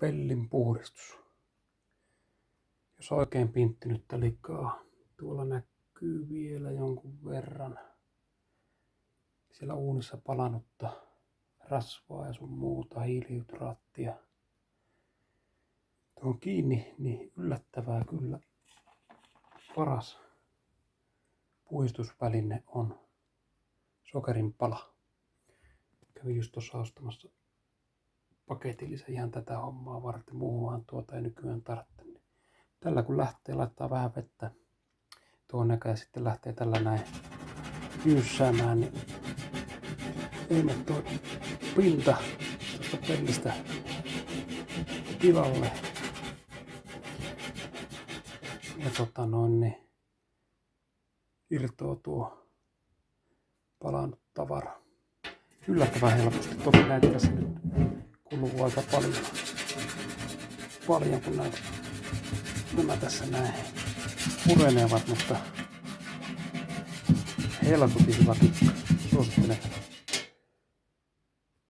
Pellin puhdistus. Jos oikein pinttynyttä likaa, tuolla näkyy vielä jonkun verran siellä uunissa palanutta rasvaa ja sun muuta hiilihydraattia. Tuo on kiinni, niin yllättävää kyllä. Paras puhdistusväline on sokerin pala. Kävin just tuossa ostamassa paketillisen ihan tätä hommaa varten. Muuhunhan tuota ei nykyään tarvitse. Tällä kun lähtee, laittaa vähän vettä tuon näköä ja sitten lähtee tällä näin jyssäämään, niin ei mene tuo pinta tuosta pellistä tilalle. Ja niin irtoaa tuo palannut tavara. Yllättävän helposti. Toki näitä tässä nyt kuluu aika paljon kun näitä nämä tässä näin purenevat, mutta helkutin hyvä tikka. Suosittelen.